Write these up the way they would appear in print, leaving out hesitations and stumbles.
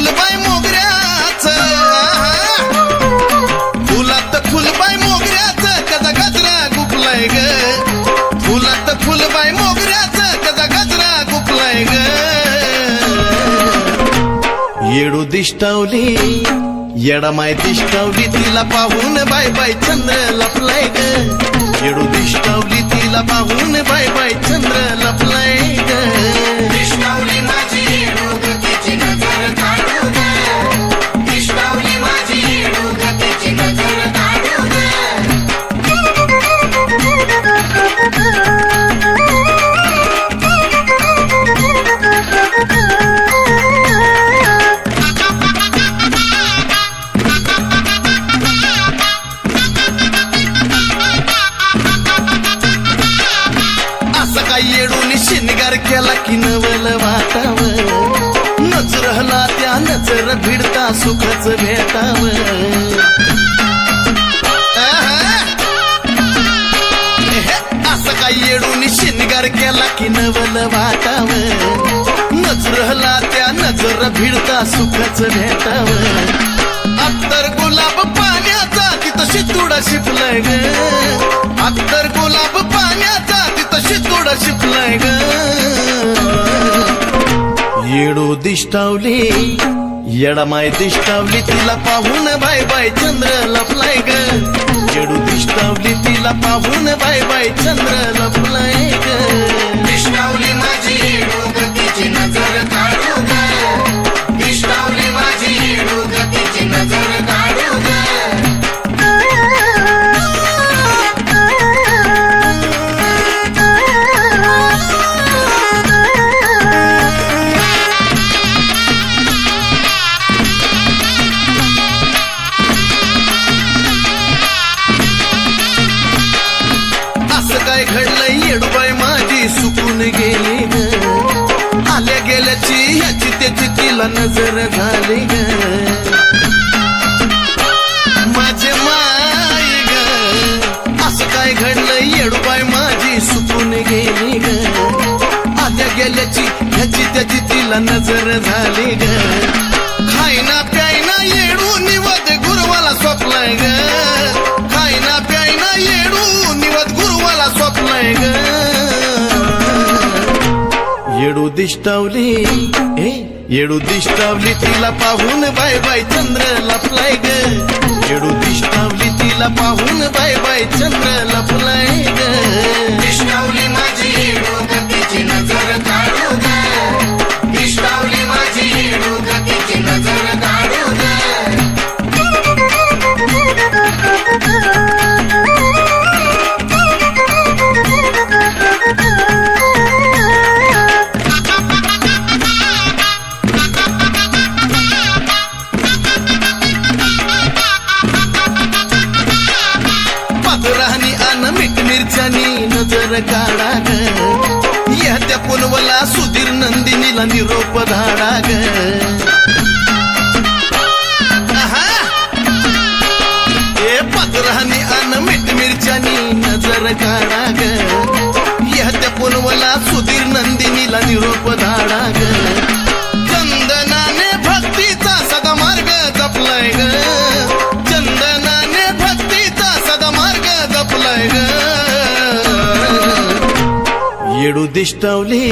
फुलबाई मोगऱ्याचं, फुलात फुलबाई मोगऱ्याचं कदा गजरा गुफलाय ग, फुलात फुलबाई मोगऱ्याचं कदा गजरा गुफलाय ग. येडू दिष्टावली येडामाय दिष्टावली तिला पाहून बाय बाय चंद्र लपलाय ग, येडू दिष्टावली तिला पाहून बाय बाय चंद्र लपलाय ग. दिष्टावली माझी येडू ग तिची नजर काढू ग, दिष्टावली माझी येडू ग तिची नजर काढू ग. येडूनी शिनगार केला की नवल वाटाव, नजरहला त्या नजर भिडता सुखच भेटाव. असं काय येडूनी शिनगार केला की नवल वाटाव, नजरहला त्या नजर भिडता सुखच भेटाव. अत्तर गुलाब पाण्याचा तिथं शितुडा शिपलाय ग, अत्तर गुलाब पाण्याचा तिथं शितुडा शिपलाय ग. येडू दिष्टावली येडामाय दिष्टावली तिला पाहून बाय बाय चंद्र लपलाय ग, येडू दिष्टावली तिला पाहून बाय बाय चंद्र लपलाय ग. दिष्टावली माझी येडू ग तिची नजर काढू ग, दिष्टावली माझी येडू ग तिची नजर काढू ग. काय घडलंय येडूबाई माझी सुकून गेली ग, आल्या गेल्याची ह्याची त्याची तिला नजर झाली ग. माझे माय ग, असं काय घडलंय येडूबाई माझी सुकून गेली ग, आल्या गेल्याची ह्याची त्याची तिला नजर झाली ग. खायना प्यायना येडू निवद गुरुवाला स्वप्लाय ग, खायना प्यायना येडू निवद गुरुवाला स्वप्लाय ग. येडू दिष्टावली येडू दिष्टावली तिला पाहून बाय बाय चंद्र लपलाय ग, येडू दिष्टावली तिला पाहून बाय बाय चंद्र लपलाय ग. दिष्टावली माझी येडू ग तिची नजर काढू ग, दिष्टावली माझी येडू ग तिची नजर काढू ग. पातराहनी अन मीठ मिरच्यानी नजर काढा ग, या त्या पुनवला सुधीर नंदिनीला निरोप धाडा ग. ए पातराहनी अन मीठ मिरच्यानी नजर काढा ग, या त्या पुनवला सुधीर नंदिनीला निरोप धाडा ग. चंदनाने भक्तीचा सदा मार्ग जपलाय ग, चंदनाने भक्तीचा सदा मार्ग जपलाय ग. येडू दिष्टावली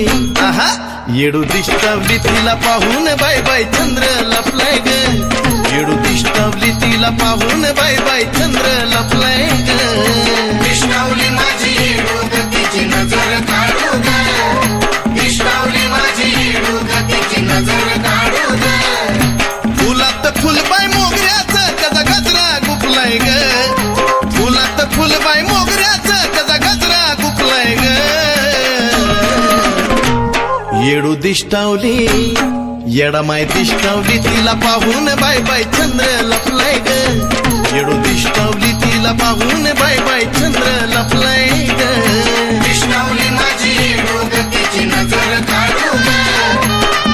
येडू दिष्टावली तिला पाहून बाय बाय चंद्र लपलाय ग, येडू दिष्टावली तिला पाहून बाय बाय चंद्र लपलाय ग. दिष्टावली माझी येडू ग तिची नजर काढू ग, दिष्टावली माझी येडू ग तिची नजर काढू ग. फुलात फुलबाई मोगऱ्याचं कदा गजरा गुफलाय ग, फुलात फुलबाई मोगऱ्याचं कदा गजरा गुफलाय ग. येडू दिष्टावली येडामाय दिष्टावली तिला पाहून बाय बाय चंद्र लपलाय ग, येडू दिष्टावली तिला पाहून बाय बाय चंद्र लपलाय ग. दिष्टावली माझी येडू ग तिची नजर काढू ग,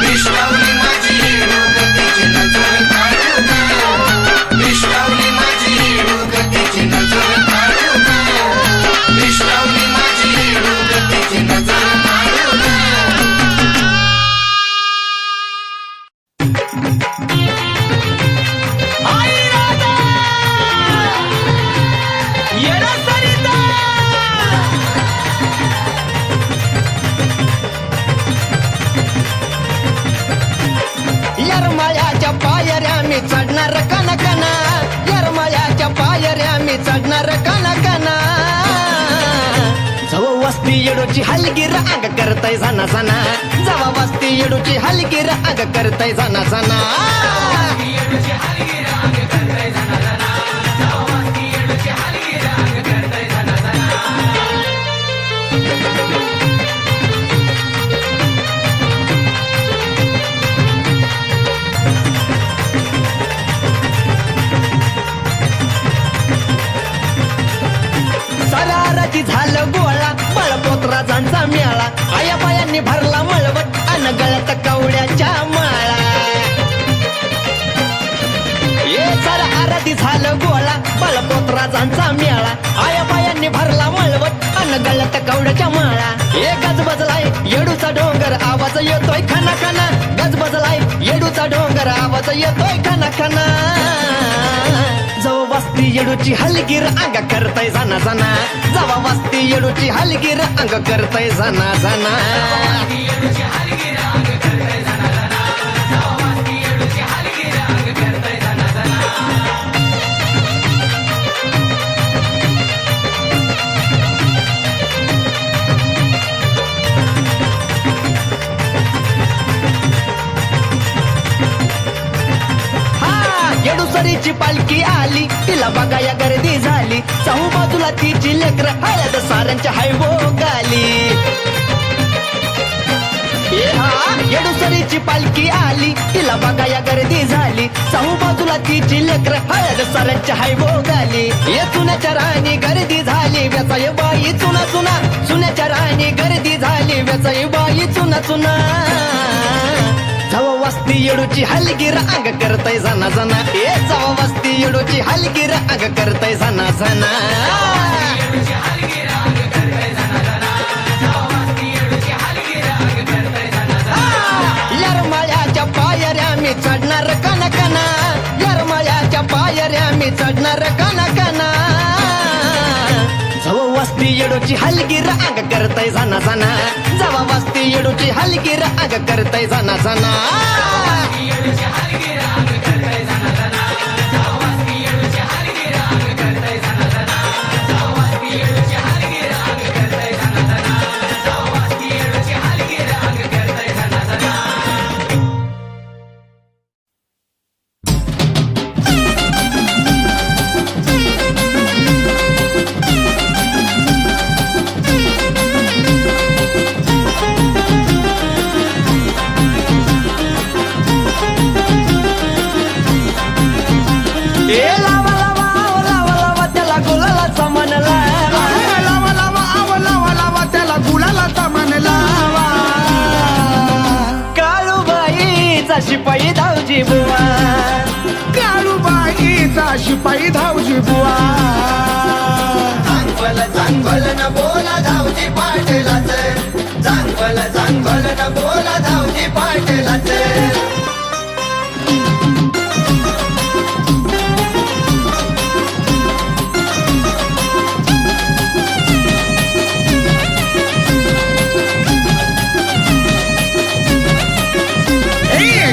दिष्टावली माझी येडू ग तिची नजर काढू ग, दिष्टावली माझी येडू ग तिची नजर काढू ग, दिष्टावली माझी येडू ग तिची नजर काढू ग. आई राधा येडा सरिता यरमाळ्याच्या पायऱ्या मी चढणार कनकना यरमाळ्याच्या पायऱ्या मी चढणार कनकना जव वस्ती येडूची हलगी राग करताय सना सना जव वस्ती येडूची हलगी राग करताय सना सना सराराची झालं गोळा बळपोत्राजांचा मेळा आया बायांनी भरला मळवट अन गळ्यात कवड्याच्या माळा ये सराराची झालं गोळा बळपोत्राजांचा मेळा आया बायांनी भरला मळवट अन गळ्यात कवड्याच्या माळा हे गजबजलाय येडूचा डोंगर आवाज येतोय खना खना गजबजलाय येडूचा डोंगर आवाज येतोय खना खना जव वस्ती येडूची हलगीर अंग करताय जाना जाना जवा वस्ती येडूची हलगीर अंग करताय जाना जाना येडूसरीची पालखी आली तिला बघाया गर्दी झाली चहू बाजूला तिची लेकर हळद साऱ्यांच्या हायवो गाली येडूसरीची पालखी आली तिला बघाया गर्दी झाली चहू बाजूला तिची लेकर हळद साऱ्यांच्या हायवो गाली ये चुन्याच्या राणी गर्दी झाली व्यचाय बाई चुना चुना चुन्याच्या राणी गर्दी झाली व्यचाय बाई चुना चुना जवा वस्ती येडूची हलगीर अंग करताय जाना जाना ए जवा वस्ती येडूची हलगीर अंग करताय जाना जाना यरमाळ्याच्या पायऱ्या मी चढणार कनकना यरमाळ्याच्या पायऱ्या मी चढणार कनकना जवा वस्ती येडूची हलगीर अंग करताय जाना जाना जवा वस्ती येडूची हलगीर अंग करताय जाना जाना ए लावा लावा आव लावा लावा त्याला गुलालाचा मन लावा लावा लावा आव लावा लावा त्याला गुलालाचा मन लावा काळूबाईचा शिपाई धावजी बुवा काळूबाईचा शिपाई धावजी बुवा चांगल चांगल न बोला धावजी पाटलाचे चांगल चांगल न बोला धावजी पाटलाचे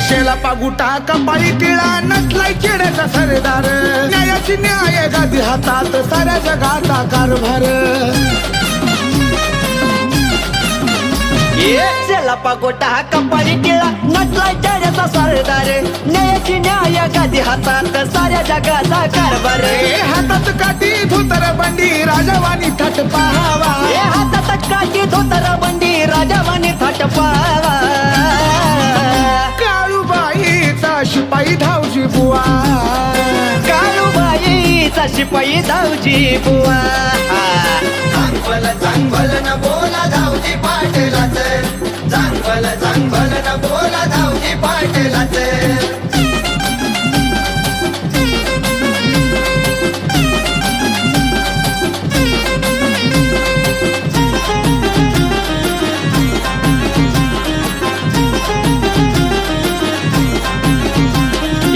शेला पागुटा कपाळी टिळा नटलाय चेड्याचा सरदार न्यायाची न्याय गादी हातात साऱ्या जगाचा कारभार चला पागोटा हा कपाळी टिळा नटलाय चेड्याचा सरदार न्यायाची न्याय गादी हातात साऱ्या जगाचा कारभार हातात काठी धोतर बंडी राजावानी थाट पाहावा हातात काठी धोतर बंडी राजावानी थाट पाहावा काळूबाईचा शिपाई धावजी बुवा काळूबाईचा शिपाई धावजी बुवा चांगल चांगल न बोला धावजी पाटलाचे चांगल चांगल न बोला धावजी पाटलाचे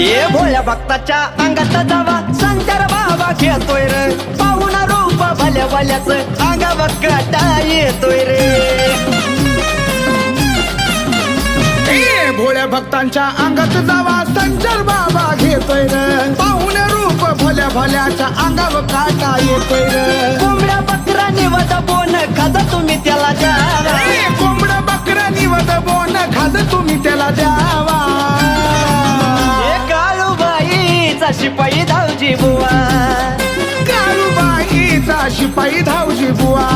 ये भोळ्या भक्ताच्या अंगात जावा शंकर बाबा घेतोय रे पाहुणा रूप भल्या भल्याच अंगावर काटा येतोय रे ए भोळ्या भक्तांच्या अंगात जावा संचार बाबा घेतोय रे पाहुणे रूप भल्या भल्याच्या अंगावर काटा येतोय रे कोंबड्या बकरा निवद बोन खाजा तुम्ही त्याला द्यावा ए कोंबडा बकरा निवद बोन खाज तुम्ही त्याला द्यावा हे काळूबाईचा शिपाई धावजी बुवा काळूबाईचा शिपाई धावजी बुवा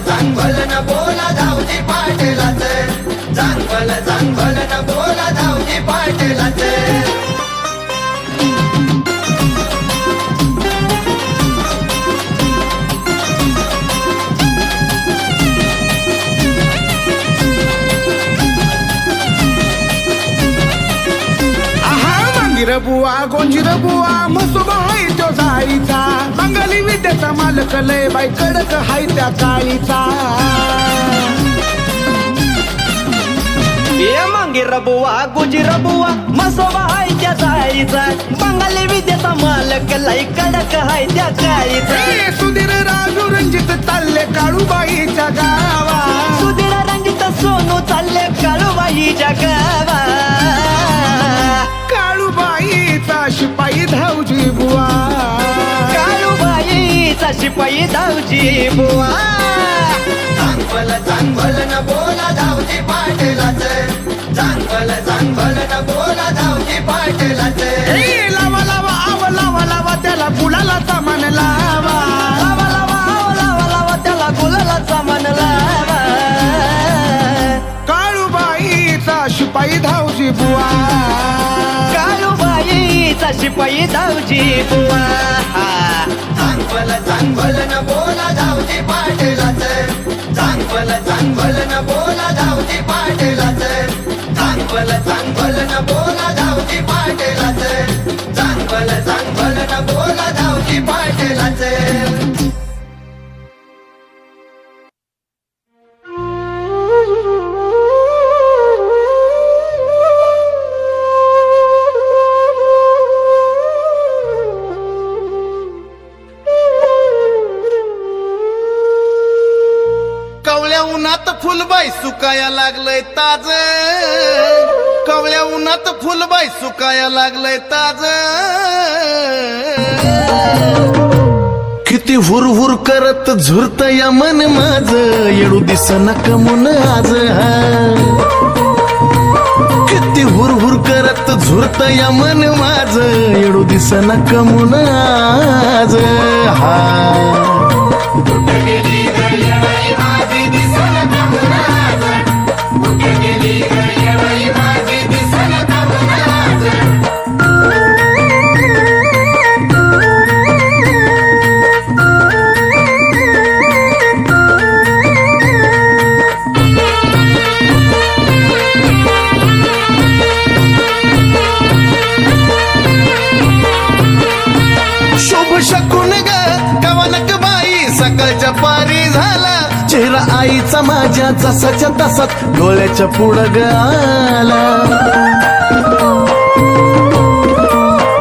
चांगल न बोला धावजी पाटलाच चांगल न बोला धावजी पाटलाच मंदिर बुवा गोंजीर बुवा मसोबा हाय तो जाईचा मंगली विद्याचा मालक लय बाई कडक हाय त्या काळीचा ये मंगीर बुवा गुजीर बुवा मसोबा हाय त्या चाळीचा बंगाली विद्याचा मालक लय कडक हाय त्या काळीचा ए सुधीर राजू रंजित चालले काळूबाईच्या गावा सुधीर रंजित सोनू चालले काळूबाईच्या गावा काळूबाईचा शिपाई धावजी बुवा काळूबाईचा शिपाई धावजी बुवा चांगल न बोला धावजी पाटलाच चांगल न बोला धावजी पाटलाच ए लावा लावा आव लावा लावा त्याला गुलाला सामान लावा लावा लावा आव लावा लावा त्याला गुलालाचा मन लावा काळूबाईचा शिपाई धावजी बुवा काळूबाईचा शिपाई धावजी बुवा चांगल न बोला धावजी पाटलाच चांगल न बोला धावजी पाटलाच चांगल न बोला धावजी पाटलाच चांगल न बोला धावजी पाटलाच कवळ्या उन्हात फुलबाई सुकाया लागलंय ताज कवळ्या उन्हात फुलबाई सुकाया लागलंय ताज किती हुरहुर करत झुरत या मन माझ येडू दिसना कमून आज किती हुरहुर करत झुरत या मन माझ येडू दिसना कमून आज हा शुभ शकून ग कवनक बाई सकाळच्या पारी झाला चेहरा आईचा माझ्या जसाच्या तसात डोळ्याच्या पुढं ग आला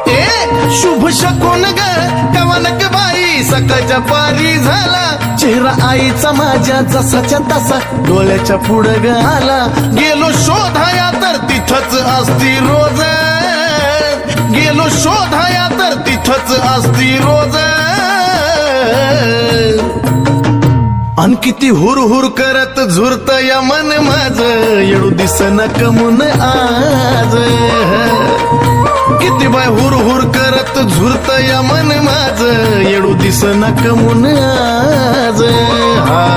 ए शुभ शकून ग कवनक बाई सकाळच्या पारी झाला चेहरा आईचा माझ्या जसाच्या तसा डोळ्याच्या पुढं ग आला गेलो शोधाया तर तिथंच असती रोज गेलो शोधाया तर तिथंच असती रोज अन किती हुरहुर करत झुरत या मन माझ येडू दिसना कमून आज किती बाय हुरहुर करत झुरत या मन माझ येडू दिसना कमून आज हा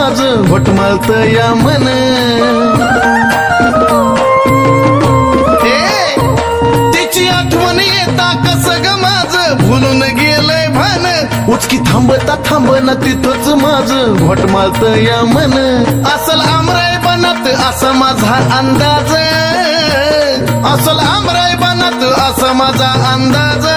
माझं घोटमाळत या मन तिची आठवण येता कसं ग माझं भुलून गेलंय भान उचकी थांबता थांबना तिथंच माझं घोटमाळत या मन असल आमराय बनात असा माझा अंदाज असल आमराय बनात असा माझा अंदाज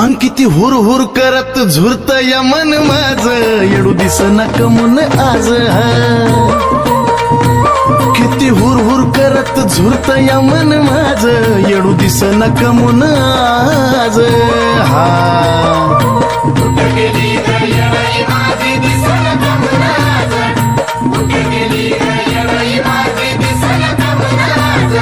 अन किती हुर हुर करत झुरत या मन माझं येडू दिसना कमून आज किती हुर हुर करत झुरत या मन माझं येडू दिसना कमून आज कुठं गेली ग येडई माझी दिसना कमून आज कुठं गेली ग येडई माझी दिसना कमून आज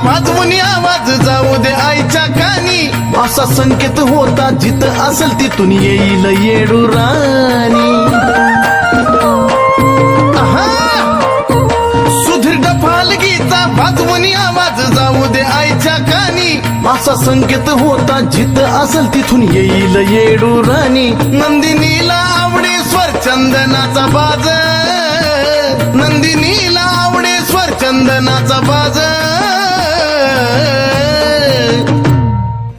वाजवून आवाज जाऊ दे आईच्या कानी असा संकेत होता जिथं असेल तिथून येईल येडू राणी सुधीर डफालगीचा वाजवून आवाज जाऊ दे आईच्या कानी असा संकेत होता जिथं असेल तिथून येईल येडू राणी नंदिनीला आवडे स्वर चंदनाचा बाज नंदिनीला आवडे स्वर चंदनाचा बाज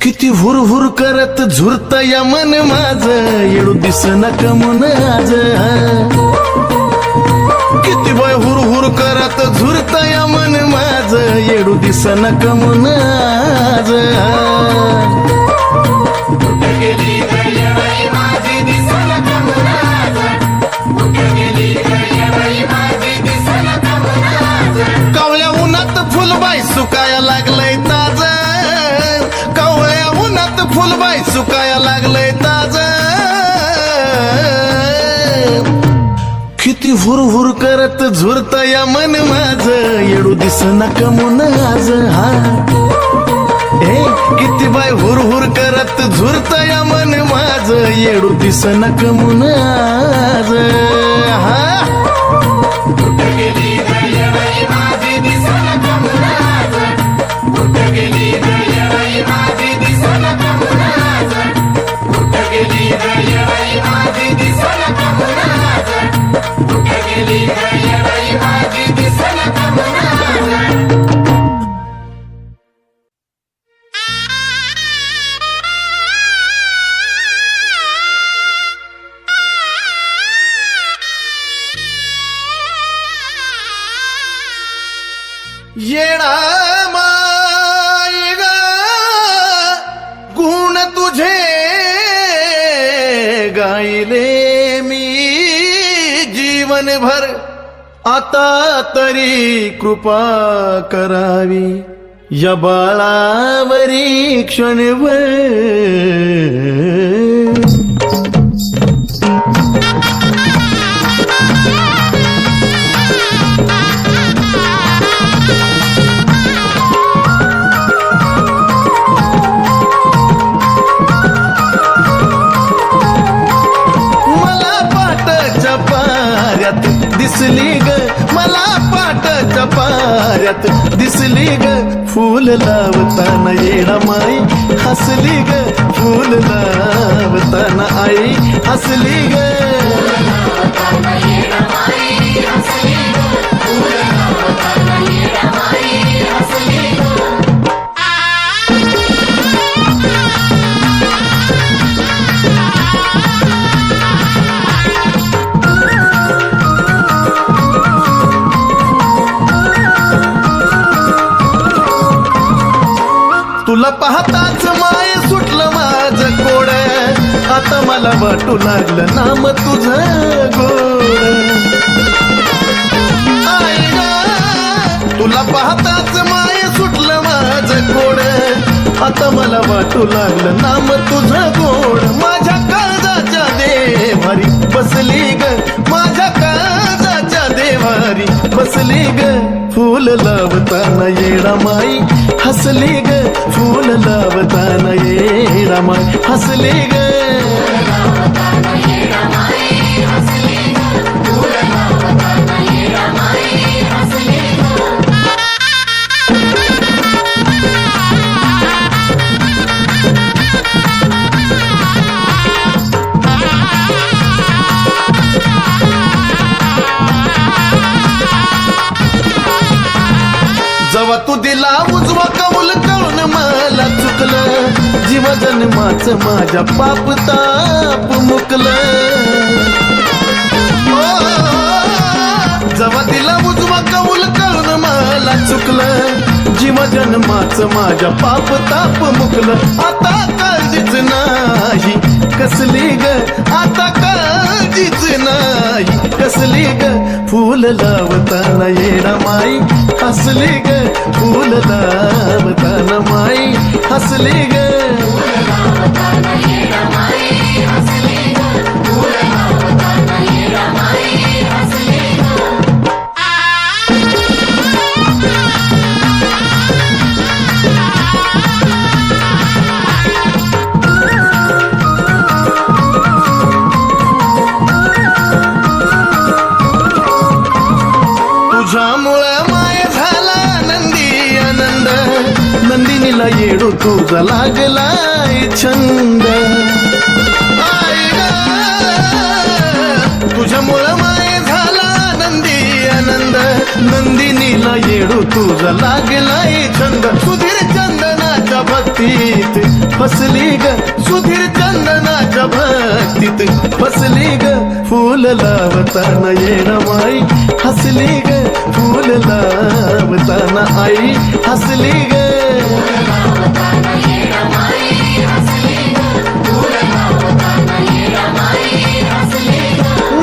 किती हुर हुर करत झुरत या मन माझं येडू दिसना कमून आज किती बाय हुर हुर करत झुरत या मन माझं येडू दिसना कमून आज कुठं गेली ग येडई माझी दिसना कमून आज कुठं गेली ग येडई माझी दिसना कमून आज कावळ्या उन्हात फुलबाई सुकाया लागलंय ताज कावळ्या उन्हात फुलबाई सुकाया लागलंय ताज किती हुर हुर करत झुरत या मन माझं येडू दिसना कमून आज किती बाय हुर हुर करत झुरत या मन माझं येडू दिसना कमून आज कुठं गेली ग येडई माझी दिसना कमून आज कुठं गेली ग येडई माझी दिसना कमून आज कुठं गेली ग येडई माझी दिसना कमून आज कुठं गेली ग येडई माझी दिसना कमून आज येणा माय ग गुण तुझे गायले मी जीवनभर आता तरी कृपा करावी या बाळावरी क्षणभर दिसली ग मला पाटाच्या पाऱ्यात दिसली ग फूल लावताना येडा माई हसली ग फूल लावताना आई हसली ग तुला पाहताच माय सुटलं माझं कोड आता मला वाटू लागलं नाम तुझं गोड आई ग तुला पाहताच माय सुटलं माझं कोड आता मला वाटू लागलं नाम तुझं गोड माझ्या काळजाच्या देवारी बसली ग माझ्या काळजाच्या देवारी फसली ग फूल लावताना येडा माई हसली ग फूल लावताना येडा माई हसली ग जेव्हा तू दिला उजवा कौल कळून मला चुकलं जीव जन्माच माझ्या पाप ताप मुकलं जेव्हा दिला उजवा कौल कळून मला चुकलं जीव जन्माच माझ्या पाप ताप मुकलं आता काळजीच नाही कसली ग आता काळजीच नाही कसली ग फूल लावताना येडा माई हसली ग फूल लावताना माई हसली ग तुझ्यामुळं माय झाला नंदी आनंद नंदिनीला येडू तुझा लागलाय छंद आई ग तुझ्यामुळं माय झाला नंदी आनंद नंदिनीला येडू तुझा लागलाय छंद सुधीर चंदनाच्या भक्तीत फसली ग सुधीर चंदनाच्या भक्तीत फसली ग फूल लावताना येडा माई हसली ग फूल लावताना आई हसली ग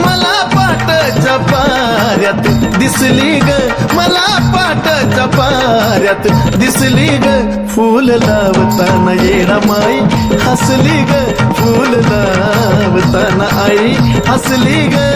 मला पाटाच्या पाऱ्यात दिसली ग मला पाटाच्या पाऱ्यात दिसली ग फूल लावताना येडा माई हसली ग फूल लावताना आई हसली ग